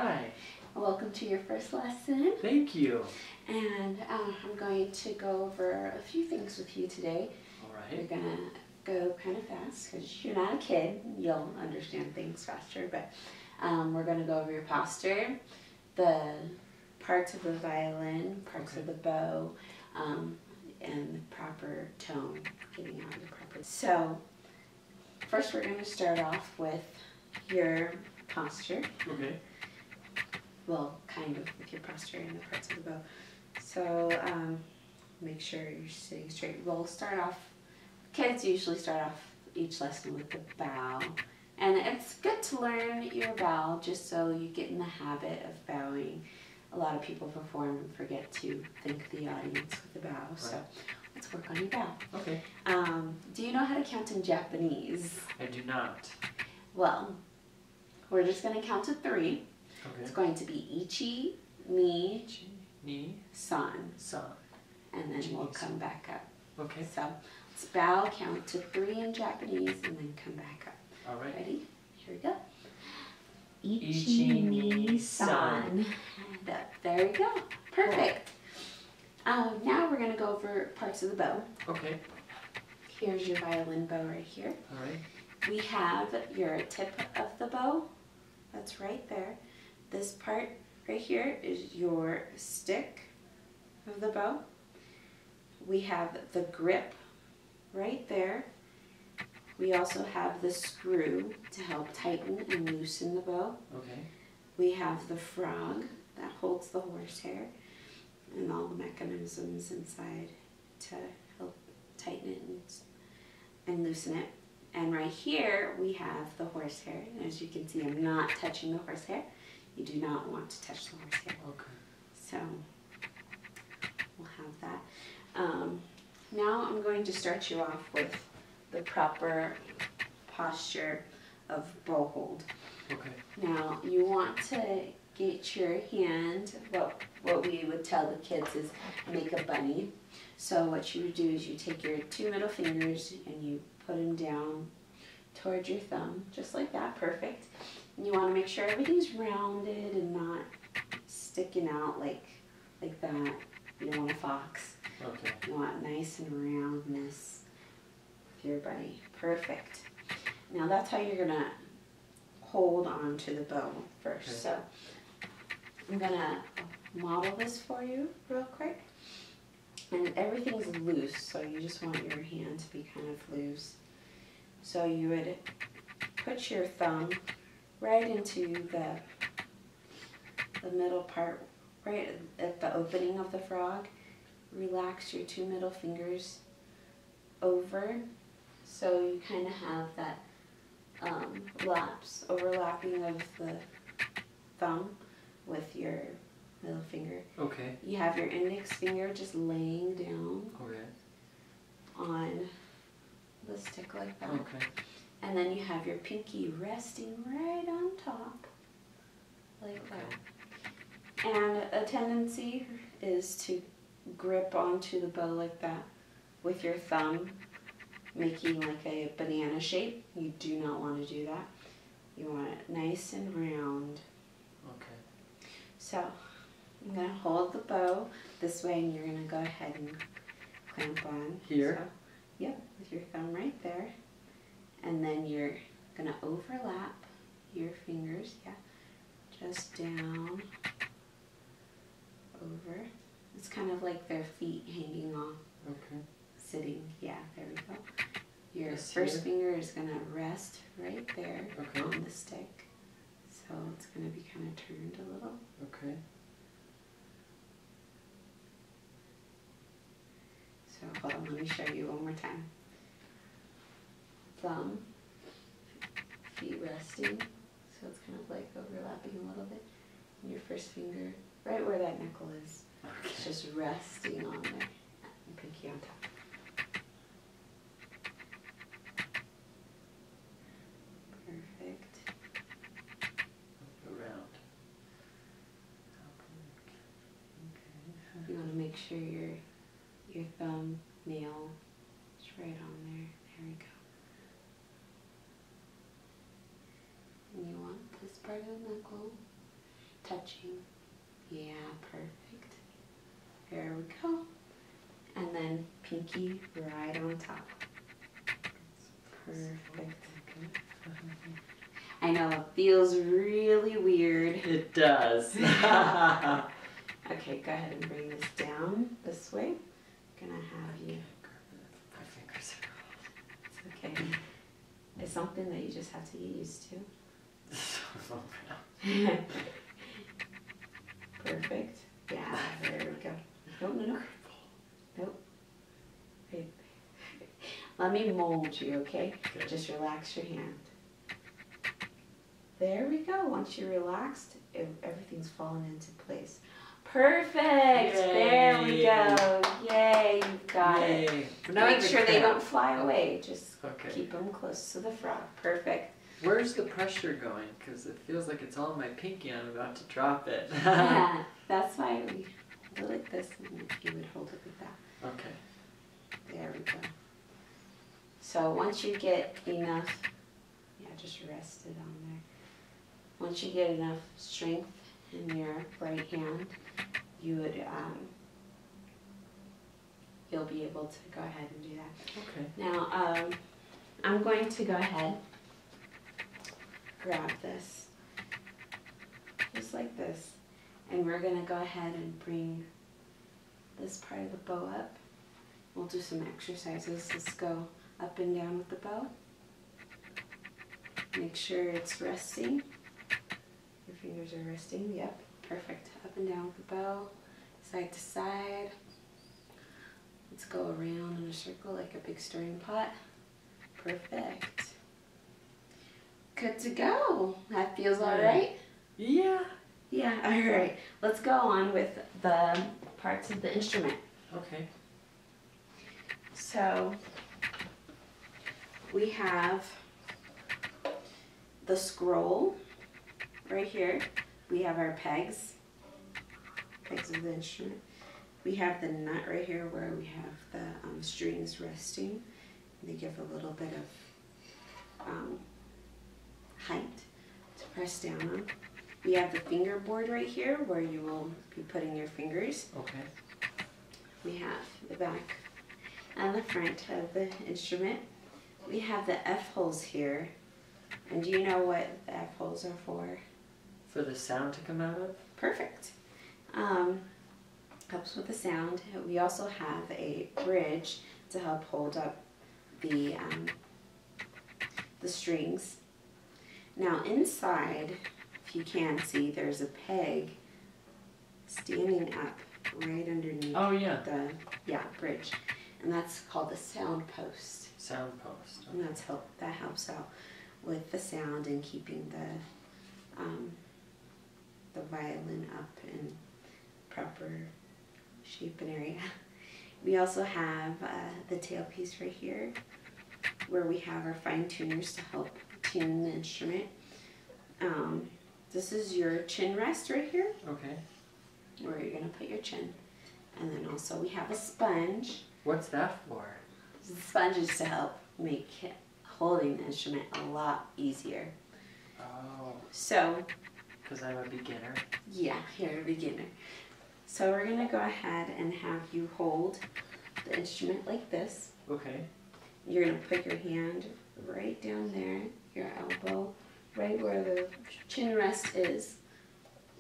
Hi. Welcome to your first lesson. Thank you. And I'm going to go over a few things with you today. All We're right. going to go kind of fast because you're not a kid. You'll understand things faster. But we're going to go over your posture, the parts of the violin, parts of the bow, and the proper tone, getting out the proper. So first we're going to start off with your posture. Okay. Well, kind of with your posture and the parts of the bow. So make sure you're sitting straight. We'll start off, kids usually start off each lesson with the bow. And it's good to learn your bow just so you get in the habit of bowing. A lot of people perform and forget to thank the audience with the bow. Right. So let's work on your bow. Okay. Do you know how to count in Japanese? I do not. Well, we're just going to count to 3. Okay. It's going to be ichi, ni, Ni, san. san. And then Ichi, we'll ni, come back up. Okay. So let's bow, count to 3 in Japanese, and then come back up. All right. Ready? Here we go. Ichi, ni, san. And up. There we go. Perfect. Now we're going to go over parts of the bow. Okay. Here's your violin bow right here. All right. We have your tip of the bow. That's right there. This part right here is your stick of the bow. We have the grip right there. We also have the screw to help tighten and loosen the bow. Okay. We have the frog that holds the horsehair and all the mechanisms inside to help tighten it and loosen it. And right here we have the horsehair. And as you can see, I'm not touching the horsehair. You do not want to touch the horsehair. Okay. So we'll have that. Now I'm going to start you off with the proper posture of bow hold. Okay. Now you want to get your hand, what we would tell the kids is make a bunny. So what you would do is you take your 2 middle fingers and you put them down towards your thumb, just like that, perfect. And you want to make sure everything's rounded and not sticking out like that. You don't want a fox. Okay. You want nice and roundness with your bunny. Perfect. Now that's how you're going to hold on to the bow first. Okay. So I'm going to model this for you real quick. And everything's loose, so you just want your hand to be kind of loose. So you would put your thumb right into the middle part, right at the opening of the frog. Relax your 2 middle fingers over, so you kind of have that overlapping of the thumb with your middle finger. Okay. You have your index finger just laying down on the stick like that. Okay. And then you have your pinky resting right on top like that. And a tendency is to grip onto the bow like that with your thumb, making like a banana shape. You do not want to do that. You want it nice and round. Okay. So I'm going to hold the bow this way, and you're going to go ahead and clamp on. Here? So, yep, with your thumb right there. And then you're going to overlap your fingers, just down, over. It's kind of like their feet hanging off. Okay. Sitting, there we go. Your This first here? finger is going to rest right there Okay. on the stick. So it's going to be kind of turned a little. Okay. So hold on, let me show you one more time. Thumb, feet resting, so it's kind of like overlapping a little bit. And your first finger, right where that knuckle is, it's just resting on there. And pinky on top. Perfect. Around. Okay. You want to make sure your thumb nail is right on there. There we go. And you want this part of the knuckle touching. Yeah, perfect. There we go. And then pinky right on top. Perfect. I know, it feels really weird. It does. Okay, go ahead and bring this down this way. I'm gonna have you. My fingers are It's okay. It's something that you just have to get used to. Perfect. Yeah, there we go. Nope, no, no. Nope. Wait. Let me mold you, okay? Okay. Just relax your hand. There we go. Once you're relaxed, everything's fallen into place. Perfect. Yay. There we go. Yay, you got it. Yay. But now I Make have a sure they cramp. don't fly away. Just Okay. keep them close to the frog. Perfect. Where's the pressure going? Because it feels like it's all on my pinky and I'm about to drop it. Yeah, that's why we hold it like this, and you would hold it like that. Okay. There we go. So once you get enough, yeah, just rest it on there. Once you get enough strength in your right hand, you would, you'll be able to go ahead and do that. Okay. Now, I'm going to go ahead, grab this, just like this, and we're gonna go ahead and bring this part of the bow up. We'll do some exercises. Let's go up and down with the bow. Make sure it's resting. Your fingers are resting, yep, perfect. Up and down with the bow, side to side. Let's go around in a circle like a big stirring pot. Perfect. Good to go. That feels all right? Yeah. Yeah, all right. Let's go on with the parts of the instrument. Okay. So we have the scroll right here. We have our pegs of the instrument. We have the nut right here where we have the strings resting. They give a little bit of height to press down on. We have the fingerboard right here where you will be putting your fingers. Okay. We have the back and the front of the instrument. We have the F holes here. And do you know what the F holes are for? For the sound to come out of? Perfect. Helps with the sound. We also have a bridge to help hold up the strings. Now inside, if you can see, there's a peg standing up right underneath the bridge, and that's called the sound post. Sound post. Okay. And that helps out with the sound and keeping the violin up in proper shape and area. We also have the tailpiece right here where we have our fine tuners to help tune the instrument. This is your chin rest right here. Okay. Where you're going to put your chin. And then also we have a sponge. What's that for? The sponge is to help make holding the instrument a lot easier. Oh. So, Because I'm a beginner. yeah, you're a beginner. So we're going to go ahead and have you hold the instrument like this. Okay. You're going to put your hand right down there, your elbow, right where the chin rest is.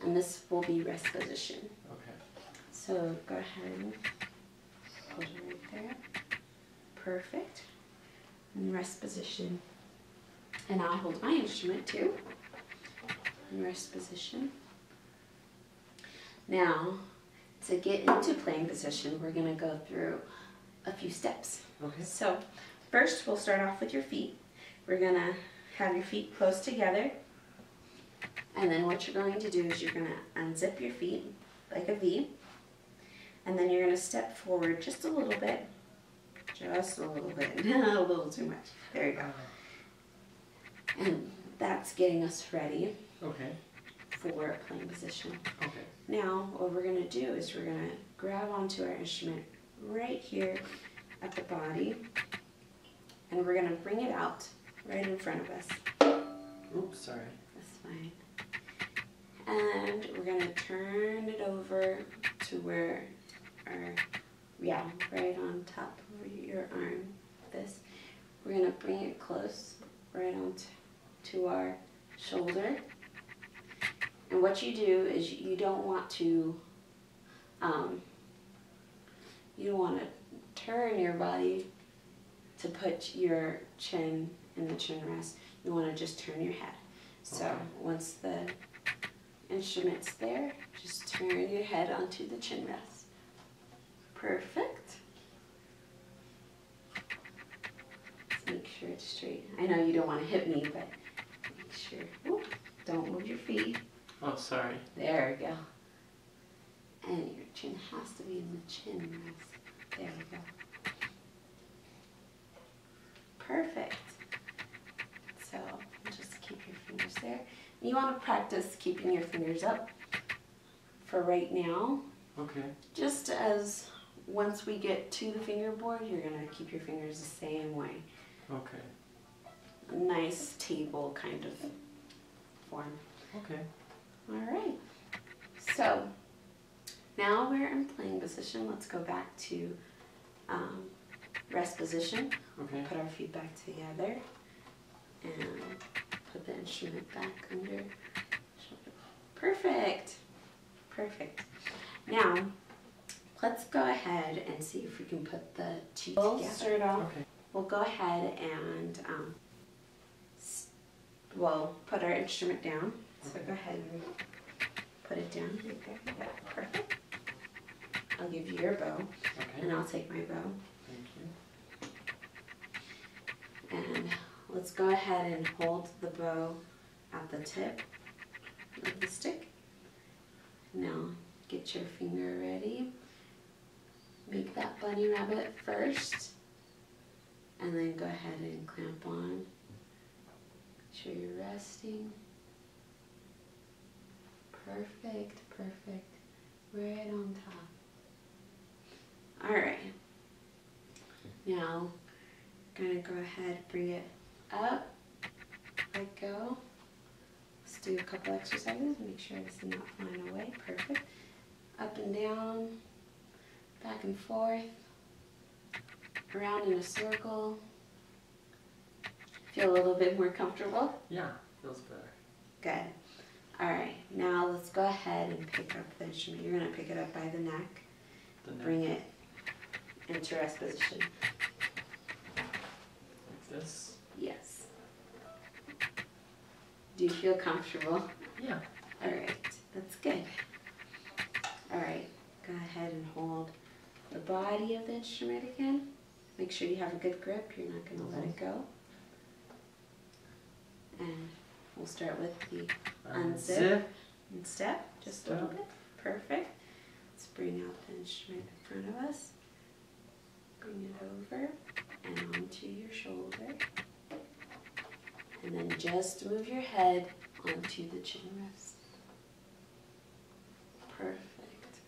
And this will be rest position. Okay. So go ahead and hold it right there. Perfect. And rest position. And I'll hold my instrument too. In rest position. Now, to get into playing position, we're going to go through a few steps. Okay. So, first we'll start off with your feet. We're going to have your feet close together. And then what you're going to do is you're going to unzip your feet like a V. And then you're going to step forward just a little bit. Just a little bit. A little too much. There you go. And that's getting us ready Okay. for a playing position. Okay. Now, what we're going to do is we're going to grab onto our instrument right here at the body. And we're going to bring it out right in front of us. Oops, sorry. That's fine. And we're going to turn it over to where right on top of your arm. We're going to bring it close, right on to our shoulder. And what you do is you don't want to turn your body to put your chin in the chin rest. You want to just turn your head. So once the instrument's there, just turn your head onto the chin rest. Perfect. Let's make sure it's straight. I know you don't want to hit me, but make sure. Whoop, don't move your feet. Oh, sorry. There we go. And your chin has to be in the chin rest. There we go. Perfect. So just keep your fingers there. You want to practice keeping your fingers up for right now. Okay. Just as once we get to the fingerboard, you're going to keep your fingers the same way. Okay. A nice table kind of form. Okay. All right. So now we're in playing position. Let's go back to rest position. Okay. Put our feet back together and put the instrument back under shoulder. Perfect. Perfect. Now, let's go ahead and see if we can put the two together. Start off. Okay. We'll go ahead and we'll put our instrument down. So go ahead and put it down right there. Yeah, perfect. I'll give you your bow, and I'll take my bow. Thank you. And let's go ahead and hold the bow at the tip of the stick. Now get your finger ready. Make that bunny rabbit first, and then go ahead and clamp on. Make sure you're resting. Perfect, perfect. Right on top. Alright. Now, gonna go ahead, bring it up, let go. Let's do a couple exercises, make sure this is not flying away. Perfect. Up and down, back and forth, around in a circle. Feel a little bit more comfortable? Yeah, feels better. Good. Alright, now let's go ahead and pick up the instrument. You're going to pick it up by the neck. Bring it into rest position. Like this? Yes. Do you feel comfortable? Yeah. Alright, that's good. Alright, go ahead and hold the body of the instrument again. Make sure you have a good grip. You're not going to let it go. And we'll start with the unzip and step, just a little bit. Perfect. Let's bring out the instrument in front of us. Bring it over and onto your shoulder. And then just move your head onto the chin rest. Perfect.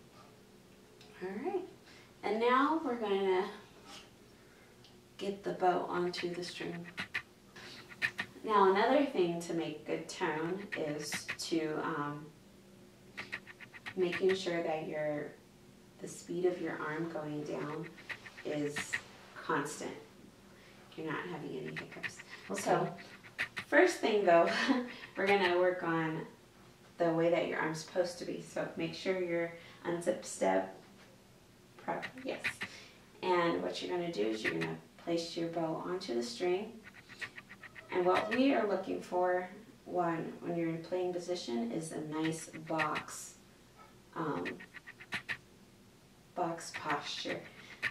Alright. And now we're going to get the bow onto the string. Now another thing to make good tone is to making sure that the speed of your arm going down is constant. You're not having any hiccups. Okay. So first thing though, we're going to work on the way that your arm's supposed to be. So make sure your unzip step proper. Yes. And what you're going to do is you're going to place your bow onto the string. And what we are looking for when you're in playing position is a nice box posture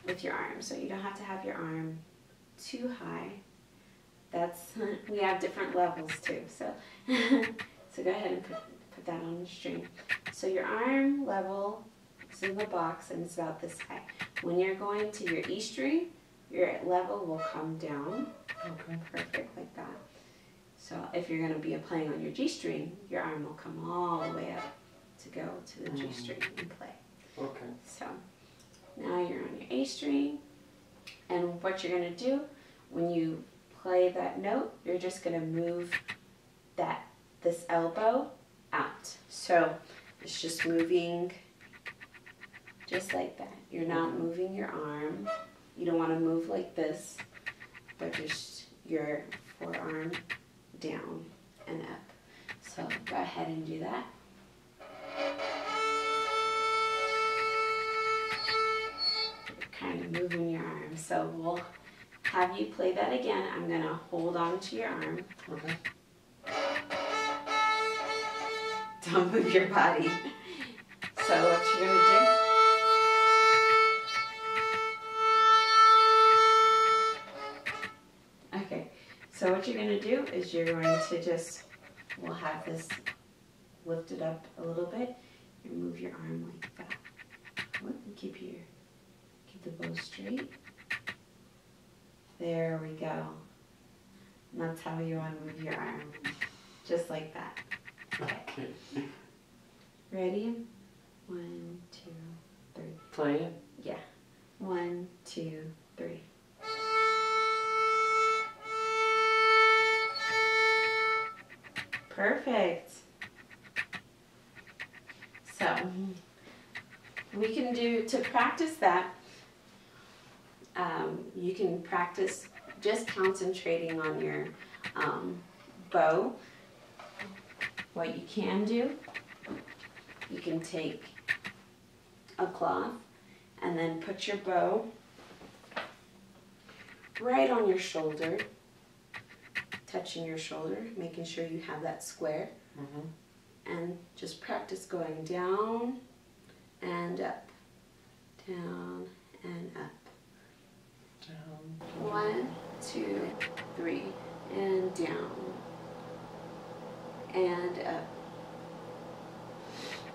with your arm. So you don't have to have your arm too high. We have different levels too. So, so go ahead and put that on the string. So your arm level is in the box and it's about this high. When you're going to your E string, your level will come down. Okay. Perfect, like that. So if you're going to be playing on your G string, your arm will come all the way up to go to the G string and play. Okay. So now you're on your A string, and what you're going to do when you play that note, you're just going to move this elbow out. out. So it's just moving just like that. You're not moving your arm. You don't want to move like this, but just your forearm down and up. So go ahead and do that. You're kind of moving your arm. So we'll have you play that again. I'm going to hold on to your arm. Okay. Don't move your body. So what you're going to do, okay, so what you're going to do is you're going to just, we'll have this lifted up a little bit and move your arm like that. Keep the bow straight. There we go. And that's how you want to move your arm. Just like that. Okay. Ready? 1, 2, 3. Play it? Yeah. 1, 2, 3. Perfect. So we can do, to practice that, you can practice just concentrating on your bow. What you can do, you can take a cloth and then put your bow right on your shoulder, touching your shoulder, making sure you have that square, and just practice going down and up, down and up. Down. 1, 2, 3, and down and up.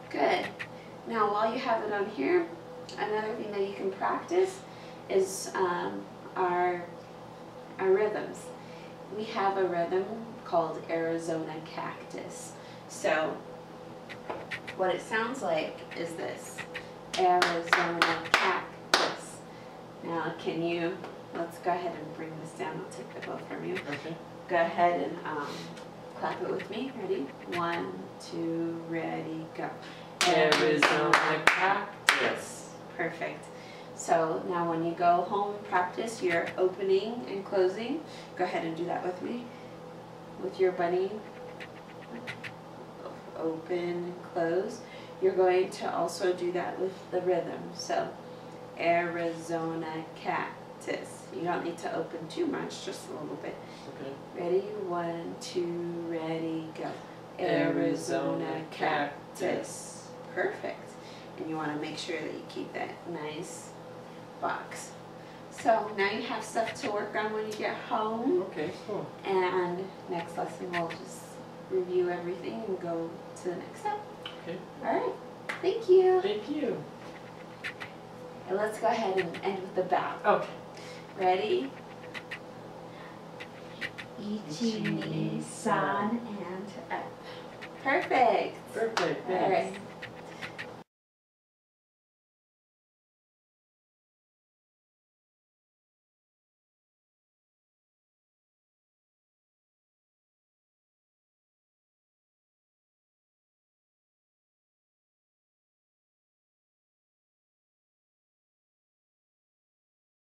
Good. Now while you have it on here, another thing that you can practice is our rhythms. We have a rhythm called Arizona Cactus. So what it sounds like is this, Arizona Cactus. Now can you, let's go ahead and bring this down. I'll take the bow from you. Okay. Go ahead and clap it with me. Ready? 1, 2, ready, go. Arizona Cactus. Perfect. So now when you go home and practice your opening and closing, go ahead and do that with me. With your bunny. Open and close. You're going to also do that with the rhythm. So Arizona Cactus. You don't need to open too much, just a little bit. Okay. Ready? 1, 2, ready, go. Arizona Cactus. Perfect. And you want to make sure that you keep that nice box. So now you have stuff to work on when you get home. Okay, cool. And next lesson we'll just review everything and go to the next step. Okay. Alright. Thank you. Thank you. And let's go ahead and end with the bow. Okay. Ready? Ichi, ni, san, and up. Perfect. Perfect. All right. Thanks.